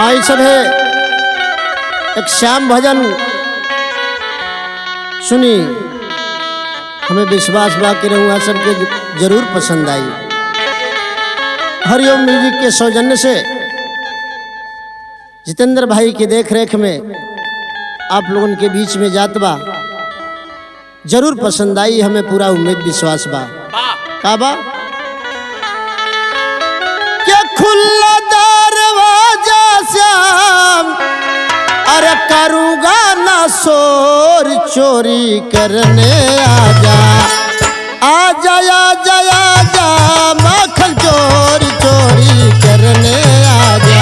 आई सब है एक श्याम भजन सुनी, हमें विश्वास बाकी रहूँगा सबके जरूर पसंद आई। हरिओम म्यूजिक के सौजन्य से जितेंद्र भाई की देख रेख में आप लोगों के बीच में जात बा, जरूर पसंद आई, हमें पूरा उम्मीद विश्वास बा। का बा क्या खुला दरवाजा श्याम, अरे करूँगा ना शोर चोरी करने आजा, आजा आजा आजा माखन चोरी चोरी करने आजा।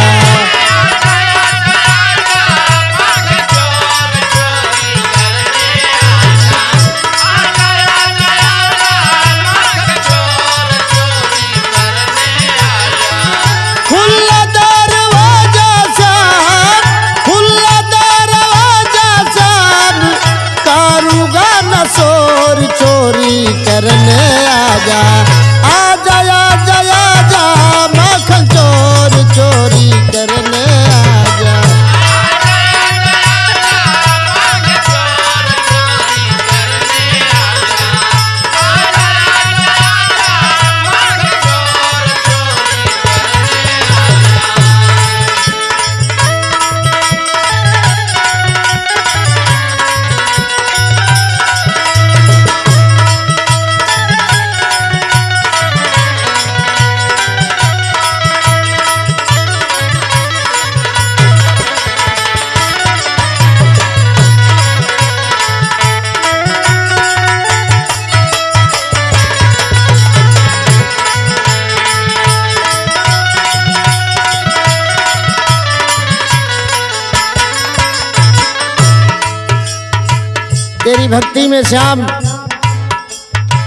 चोरी चोरी करने आजा, आजा आजा आजा माखन चोरी चोरी करने आजा। तेरी भक्ति में श्याम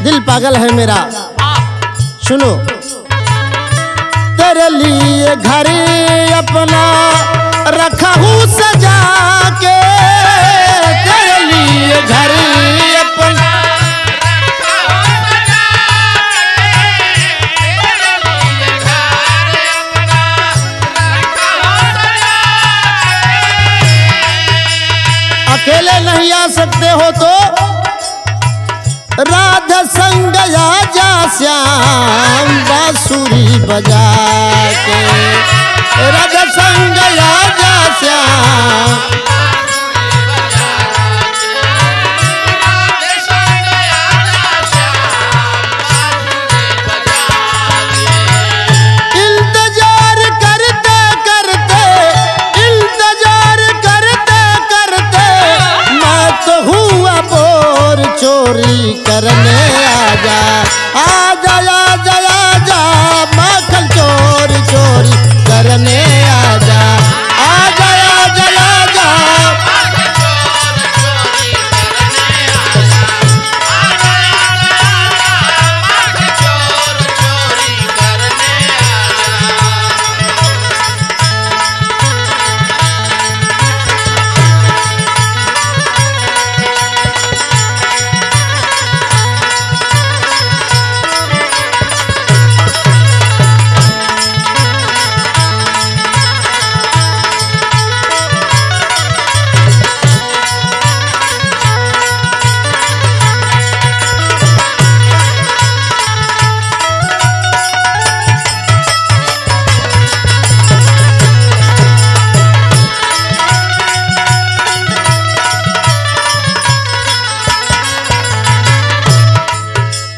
दिल पागल है मेरा, सुनो। तेरे लिए घर अपना रखा हूँ सजा के, तेरे लिए घर अपना अकेले नहीं आ सकते हो तो राधा संग आजा श्याम बांसुरी बजा के, राधा संग आजा श्याम। चोरी करने आजा, आजा आजा आजा माखन चोरी चोरी करने आजा, आजा आजा आजा माखन चोरी चोरी करने आजा, आजा आजा माखन चोरी चोरी करने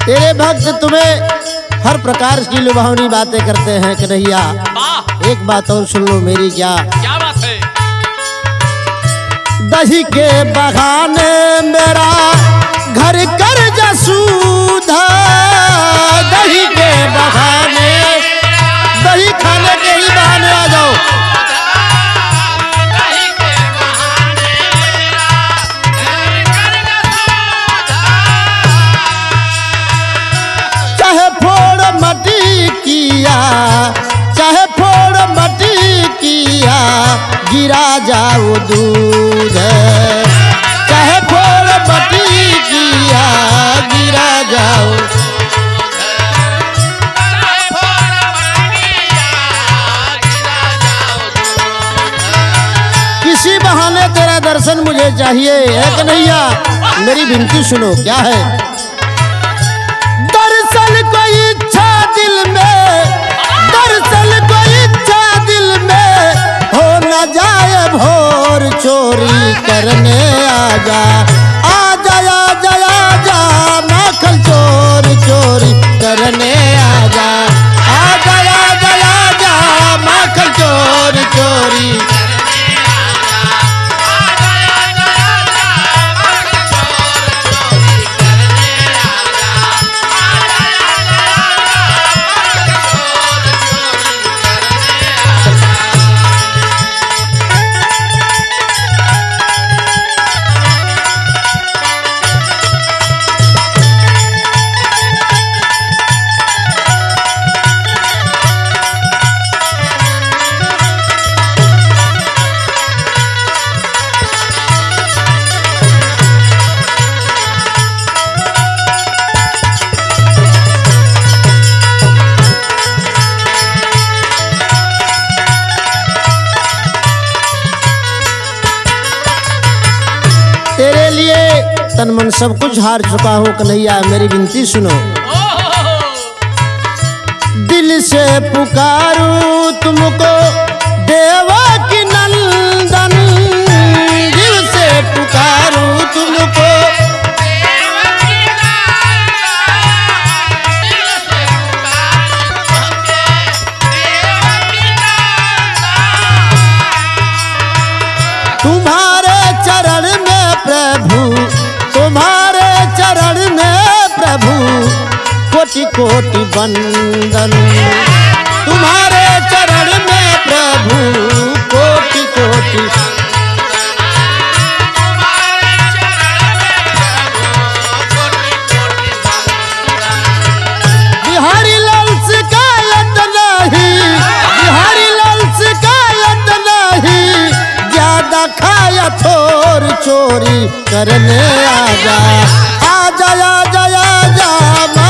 तेरे भक्त तुम्हें हर प्रकार की लुभावनी बातें करते हैं कन्हैया। एक बात और सुन लो मेरी, क्या बात है? दही के बहाने मेरा घर कर जसूधा, दही के बहाने, दही खाने के ही बहाने आ जाओ। चाहे फोड़ मटी किया गिरा जाओ दूध, चाहे फोड़ मटी किया गिरा जाओ। बहाने तेरा दर्शन मुझे चाहिए है कन्हैया। मेरी विनती सुनो क्या है। दर्शन को इच्छा दिल में, दर्शन को इच्छा दिल में, हो न जाए भोर चोरी करने आजा, आजा आजा आजा माखन चोर चोरी करने आजा, आजा आजा आजा माखन चोर चोरी। तेरे लिए तन मन सब कुछ हार चुका हूँ कन्हैया। मेरी विनती सुनो। दिल से पुकारूं तुमको देवा की नंदन, दिल से पुकारूं तुमको, तुम्हारे चरण में प्रभु, तुम्हारे चरण में प्रभु कोटि कोटि वंदन, तुम्हारे चरण में प्रभु कोटि कोटि। बिहारी लाल शिकायत नहीं, बिहारी लाल शिकायत नहीं, ज्यादा खाया थोर चोरी करने आजा, आजा आजा आजा।